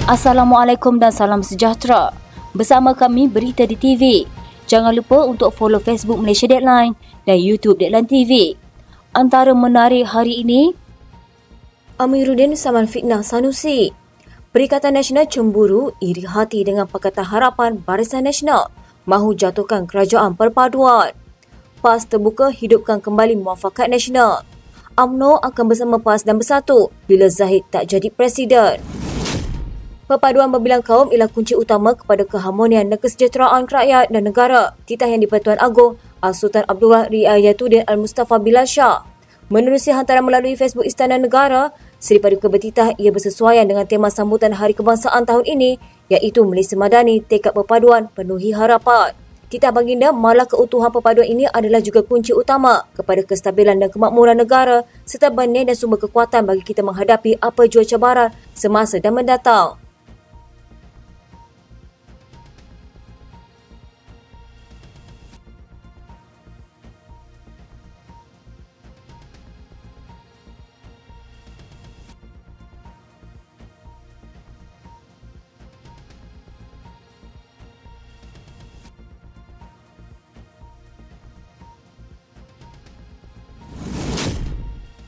Assalamualaikum dan salam sejahtera. Bersama kami Berita di TV. Jangan lupa untuk follow Facebook Malaysia Deadline dan YouTube Deadline TV. Antara menarik hari ini, Amiruddin saman fitnah Sanusi. Perikatan Nasional cemburu iri hati dengan Pakatan Harapan Barisan Nasional mahu jatuhkan kerajaan perpaduan. PAS terbuka hidupkan kembali Muafakat Nasional. UMNO akan bersama PAS dan bersatu bila Zahid tak jadi presiden. Perpaduan berbilang kaum ialah kunci utama kepada keharmonian dan kesejahteraan rakyat dan negara. Titah Yang di-Pertuan Agong Al-Sultan Abdullah Riayatuddin Al-Mustafa Bilal Shah. Menerusi hantaran melalui Facebook Istana Negara, Seri Paduka bertitah ia bersesuaian dengan tema sambutan Hari Kebangsaan tahun ini, iaitu Malaysia Madani, Tekad Perpaduan, Penuhi Harapan. Titah baginda malah keutuhan perpaduan ini adalah juga kunci utama kepada kestabilan dan kemakmuran negara serta benih dan sumber kekuatan bagi kita menghadapi apa jua cabaran semasa dan mendatang.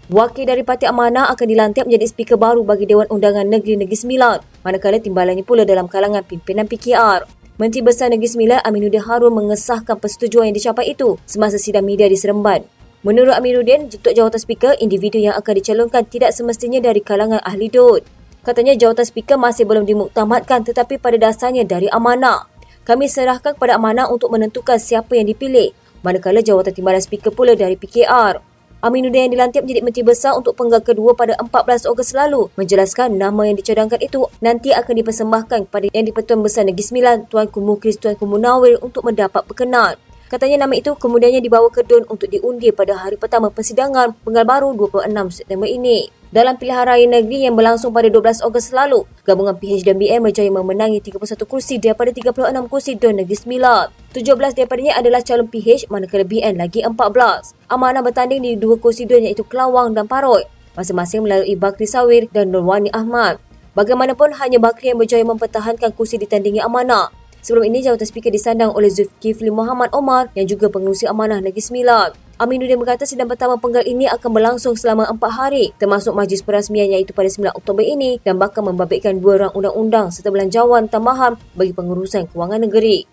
Wakil dari Parti Amanah akan dilantik menjadi speaker baru bagi Dewan Undangan Negeri Negeri Sembilan, manakala timbalannya pula dalam kalangan pimpinan PKR. Menteri Besar Negeri Sembilan Aminuddin Harun mengesahkan persetujuan yang dicapai itu semasa sidang media di Seremban. Menurut Amiruddin, untuk jawatan speaker, individu yang akan dicalonkan tidak semestinya dari kalangan ahli DUT. Katanya jawatan speaker masih belum dimuktamadkan tetapi pada dasarnya dari Amanah. Kami serahkan kepada Amanah untuk menentukan siapa yang dipilih, manakala jawatan timbalan speaker pula dari PKR. Aminuddin yang dilantik menjadi Menteri Besar untuk penggal kedua pada 14 Ogos lalu menjelaskan nama yang dicadangkan itu nanti akan dipersembahkan kepada Yang di-Pertuan Besar Negeri Sembilan Tuanku Mukris Tuanku Munawir untuk mendapat perkenan. Katanya nama itu kemudiannya dibawa ke DUN untuk diundi pada hari pertama persidangan penggal baru 26 September ini. Dalam pilihan raya negeri yang berlangsung pada 12 Ogos lalu, gabungan PH dan BN berjaya memenangi 31 kursi daripada 36 kursi DUN Negeri Sembilan. 17 daripadanya adalah calon PH manakala BN lagi 14. Amanah bertanding di dua kursi DUN iaitu Kelawang dan Parot, masing-masing melalui Bakri Sawir dan Nurwani Ahmad. Bagaimanapun hanya Bakri yang berjaya mempertahankan kursi ditandingi Amanah. Sebelum ini, jawatan speaker disandang oleh Zulkifli Muhammad Omar yang juga pengerusi Amanah Negeri Sembilan. Aminuddin berkata sidang pertama penggal ini akan berlangsung selama 4 hari termasuk majlis perasmian iaitu pada 9 Oktober ini dan bakal membabitkan 2 rang undang-undang serta belanjawan tambahan bagi pengurusan kewangan negeri.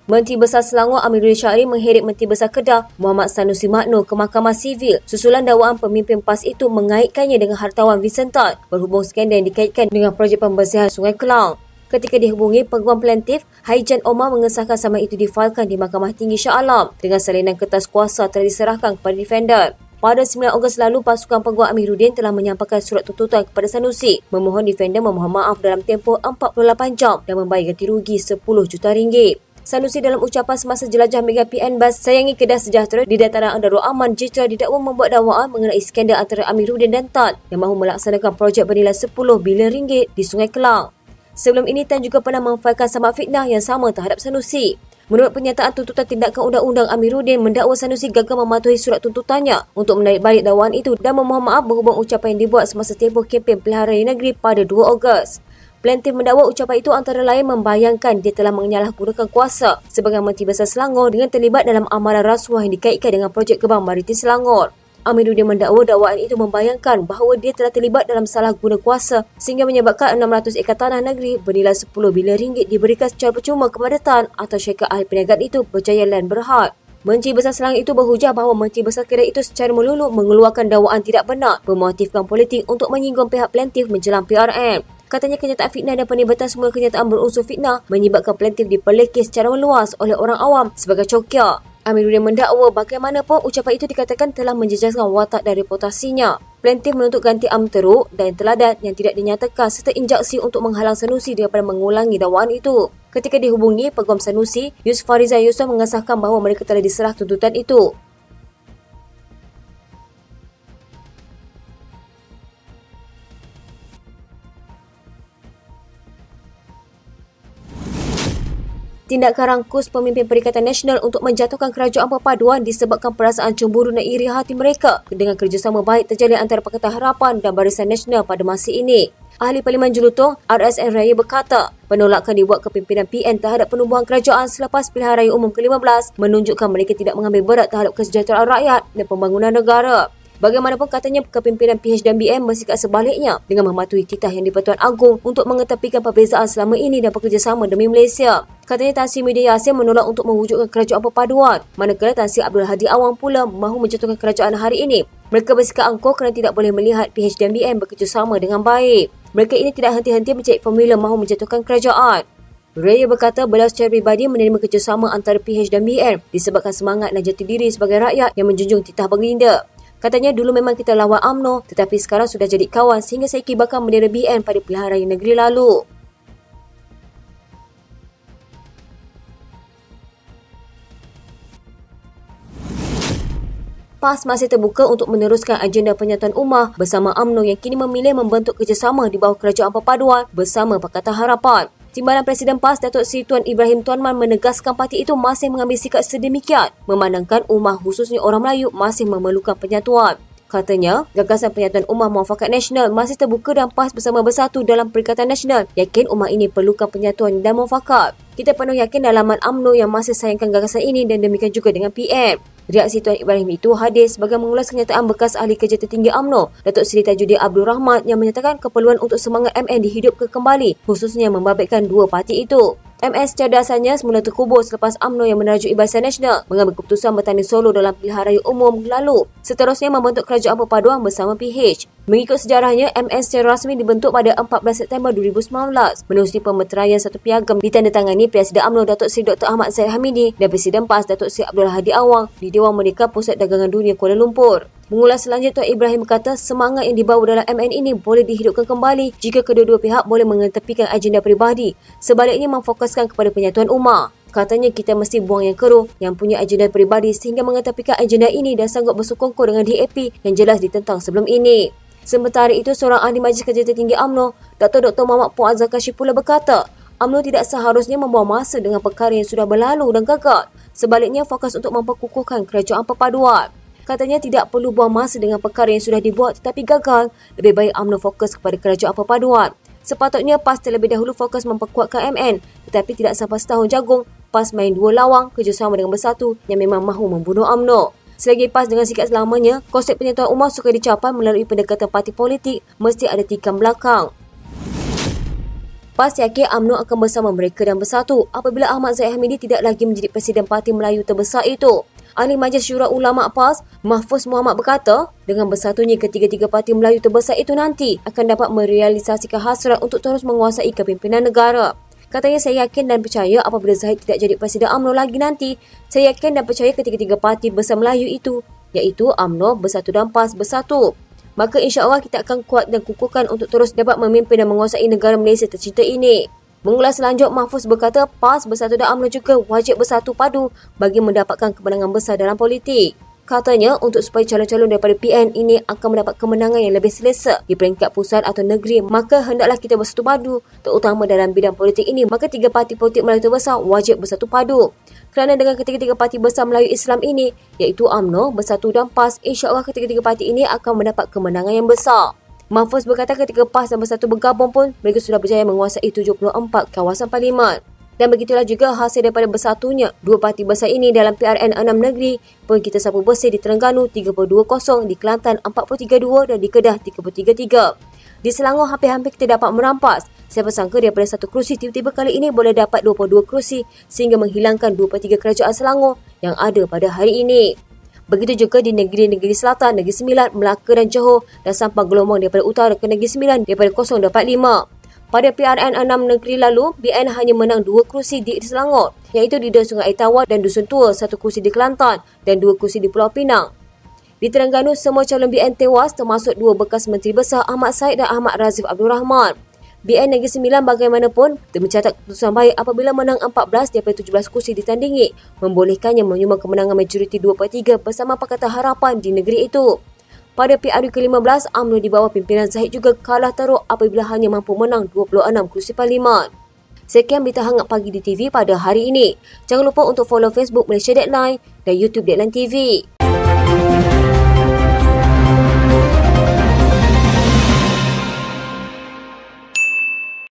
Menteri Besar Selangor Amiruddin Syahri mengheret Menteri Besar Kedah Muhammad Sanusi Makno ke Mahkamah Sivil susulan dakwaan pemimpin PAS itu mengaitkannya dengan hartawan Vincent Tan berhubung skandal yang dikaitkan dengan projek pembersihan Sungai Kelang. Ketika dihubungi peguam plaintif, Haijan Omar mengesahkan sama itu difailkan di Mahkamah Tinggi Shah Alam dengan salinan kertas kuasa telah diserahkan kepada defendant. Pada 9 Ogos lalu, pasukan peguam Amiruddin telah menyampaikan surat tuntutan kepada Sanusi memohon defendant memohon maaf dalam tempoh 48 jam dan membayar ganti rugi 10 juta ringgit. Sanusi dalam ucapan semasa jelajah Mega PN Bas sayangi Kedah Sejahtera di dataran Darul Aman Jitra didakwa membuat dakwaan mengenai skandal antara Amiruddin dan Tan yang mahu melaksanakan projek bernilai 10 bilion ringgit di Sungai Kelang. Sebelum ini, Tan juga pernah memfailkan sama fitnah yang sama terhadap Sanusi. Menurut pernyataan tuntutan tindakan undang-undang, Amiruddin mendakwa Sanusi gagal mematuhi surat tuntutannya untuk menarik balik dakwaan itu dan memohon maaf berhubung ucapan yang dibuat semasa tempoh kempen pilihan raya negeri pada 2 Ogos. Plaintif mendakwa ucapan itu antara lain membayangkan dia telah menyalahgunakan kuasa sebagai Menteri Besar Selangor dengan terlibat dalam amalan rasuah yang dikaitkan dengan projek Gebang Maritim Selangor. Amiruddin mendakwa dakwaan itu membayangkan bahawa dia telah terlibat dalam salah guna kuasa sehingga menyebabkan 600 ekar tanah negeri bernilai 10 bilion ringgit diberikan secara percuma kepada Tan atau syarikat ahli perniagaan itu Berjaya Land Berhad. Menteri Besar Selangor itu berhujah bahawa Menteri Besar Kedah itu secara melulu mengeluarkan dakwaan tidak benar bermotifkan politik untuk menyinggung pihak plaintif menjelang PRN. Katanya kenyataan fitnah dan penibatan semua kenyataan berunsur fitnah menyebabkan plaintif dipelekis secara meluas oleh orang awam sebagai cokia. Amiruddin mendakwa bagaimanapun ucapan itu dikatakan telah menjejaskan watak dan reputasinya. Plaintif menuntut ganti am teruk dan teladan yang tidak dinyatakan serta injaksi untuk menghalang Sanusi daripada mengulangi dakwaan itu. Ketika dihubungi peguam Sanusi, Yusuf Farizal Yusof mengesahkan bahawa mereka telah diserah tuntutan itu. Tindakan rangkus pemimpin Perikatan Nasional untuk menjatuhkan kerajaan perpaduan disebabkan perasaan cemburu dan iri hati mereka dengan kerjasama baik terjalin antara Pakatan Harapan dan Barisan Nasional pada masa ini. Ahli Parlimen Jelutong RSN Raya berkata, penolakan dibuat kepimpinan PN terhadap penubuhan kerajaan selepas pilihan raya umum ke-15 menunjukkan mereka tidak mengambil berat terhadap kesejahteraan rakyat dan pembangunan negara. Bagaimanapun katanya kepimpinan PH dan BN bersikap sebaliknya dengan mematuhi titah Yang di-Pertuan Agong untuk mengetepikan perbezaan selama ini dan bekerjasama demi Malaysia. Katanya Tan Sri Muhyiddin Yassin menolak untuk mewujudkan kerajaan perpaduan, manakala Tan Sri Abdul Hadi Awang pula mahu menjatuhkan kerajaan hari ini. Mereka bersikap angkuh kerana tidak boleh melihat PH dan BN bekerjasama dengan baik. Mereka ini tidak henti-henti mencari formula mahu menjatuhkan kerajaan. Raya berkata beliau secara pribadi menerima kerjasama antara PH dan BN disebabkan semangat dan jati diri sebagai rakyat yang menjunjung titah baginda. Katanya dulu memang kita lawan UMNO tetapi sekarang sudah jadi kawan sehingga saya kibarkan bendera BN pada pilihan raya negeri lalu. PAS masih terbuka untuk meneruskan agenda penyatuan ummah bersama UMNO yang kini memilih membentuk kerjasama di bawah kerajaan perpaduan bersama Pakatan Harapan. Timbalan Presiden PAS Datuk Seri Tuan Ibrahim Tuan Man menegaskan parti itu masih mengambil sikap sedemikian memandangkan ummah khususnya orang Melayu masih memerlukan penyatuan. Katanya, gagasan penyatuan ummah muafakat nasional masih terbuka dan PAS bersama bersatu dalam Perikatan Nasional yakin ummah ini perlukan penyatuan dan muafakat. Kita penuh yakin dalaman UMNO yang masih sayangkan gagasan ini dan demikian juga dengan PM. Reaksi Tuan Ibrahim itu hadir sebagai mengulas kenyataan bekas ahli kerja tertinggi UMNO, Datuk Seri Tajuddin Abdul Rahman yang menyatakan keperluan untuk semangat MN dihidupkan kembali, khususnya membabitkan dua parti itu. MS secara dasarnya semula terkubur selepas UMNO yang menerajui Barisan Nasional mengambil keputusan bertanding solo dalam pilihan raya umum lalu. Seterusnya membentuk kerajaan perpaduan bersama PH. Mengikut sejarahnya, MS secara rasmi dibentuk pada 14 September 2019 menerusi pemeteraian satu piagam ditandatangani Presiden UMNO Datuk Seri Dr. Ahmad Zahid Hamidi dan Presiden PAS Datuk Seri Abdul Hadi Awang di Dewan Merdeka Pusat Dagangan Dunia Kuala Lumpur. Mengulas selanjutnya, Tuan Ibrahim berkata semangat yang dibawa dalam MN ini boleh dihidupkan kembali jika kedua-dua pihak boleh mengetepikan agenda peribadi. Sebaliknya memfokuskan kepada penyatuan ummah. Katanya kita mesti buang yang keruh yang punya agenda peribadi sehingga mengetepikan agenda ini dan sanggup bersokongkol dengan DAP yang jelas ditentang sebelum ini. Sementara itu, seorang ahli Majlis Kerja Tertinggi UMNO, Dr. Muhammad Puan Zakashi pula berkata, UMNO tidak seharusnya membuang masa dengan perkara yang sudah berlalu dan gagal. Sebaliknya fokus untuk memperkukuhkan kerajaan perpaduan. Katanya tidak perlu buang masa dengan perkara yang sudah dibuat tetapi gagal. Lebih baik UMNO fokus kepada kerajaan perpaduan. Sepatutnya PAS terlebih dahulu fokus memperkuatkan MN. Tetapi tidak sampai setahun jagung, PAS main dua lawang kerjasama dengan bersatu yang memang mahu membunuh UMNO. Selagi PAS dengan sikap selamanya, konsep penyatuan ummah suka dicapai melalui pendekatan parti politik, mesti ada tikam belakang. PAS yakin UMNO akan bersama mereka dan bersatu apabila Ahmad Zahid Hamidi tidak lagi menjadi Presiden Parti Melayu terbesar itu. Ahli Majlis Syura Ulama PAS, Mahfuz Muhammad berkata, dengan bersatunya ketiga-tiga parti Melayu terbesar itu nanti akan dapat merealisasikan hasrat untuk terus menguasai kepimpinan negara. Katanya saya yakin dan percaya apabila Zahid tidak jadi Presiden UMNO lagi nanti, saya yakin dan percaya ketiga-tiga parti besar Melayu itu, iaitu UMNO, Bersatu dan PAS bersatu. Maka insya-Allah kita akan kuat dan kukuhkan untuk terus dapat memimpin dan menguasai negara Malaysia tercinta ini. Mengulas selanjut, Mahfuz berkata PAS Bersatu dan UMNO juga wajib bersatu padu bagi mendapatkan kemenangan besar dalam politik. Katanya, untuk supaya calon-calon daripada PN ini akan mendapat kemenangan yang lebih selesa di peringkat pusat atau negeri, maka hendaklah kita bersatu padu, terutama dalam bidang politik ini. Maka tiga parti politik Melayu terbesar wajib bersatu padu. Kerana dengan ketiga-tiga parti besar Melayu Islam ini, iaitu UMNO, Bersatu dan PAS, insya-Allah ketiga-tiga parti ini akan mendapat kemenangan yang besar. Mahfuz berkata ketika PAS dan Bersatu bergabung pun, mereka sudah berjaya menguasai 74 kawasan parlimen. Dan begitulah juga hasil daripada bersatunya dua parti besar ini dalam PRN 6 negeri pun kita sapu bersih di Terengganu 32-0, di Kelantan 43-2 dan di Kedah 33-3. Di Selangor hampir-hampir kita dapat merampas. Siapa sangka daripada satu kerusi tiba-tiba kali ini boleh dapat 22 kerusi sehingga menghilangkan 2/3 kerajaan Selangor yang ada pada hari ini. Begitu juga di negeri-negeri selatan, Negeri Sembilan, Melaka dan Johor dan sampai gelombang daripada utara ke Negeri Sembilan daripada 0.5. Pada PRN 6 negeri lalu, BN hanya menang 2 kerusi di Selangor, iaitu di Dusun Sungai Tawar dan Dusun Tua, 1 kerusi di Kelantan dan 2 kerusi di Pulau Pinang. Di Terengganu, semua calon BN tewas termasuk 2 bekas Menteri Besar Ahmad Said dan Ahmad Razif Abdul Rahman. BN Negeri Sembilan bagaimanapun mencatat keputusan baik apabila menang 14 daripada 17 kursi ditandingi, membolehkannya menyumbang kemenangan majoriti 2/3 bersama Pakatan Harapan di negeri itu. Pada PRU ke-15, UMNO di bawah pimpinan Zahid juga kalah teruk apabila hanya mampu menang 26 kursi parlimen. Sekian berita hangat pagi di TV pada hari ini. Jangan lupa untuk follow Facebook Malaysia Deadline dan YouTube Deadline TV.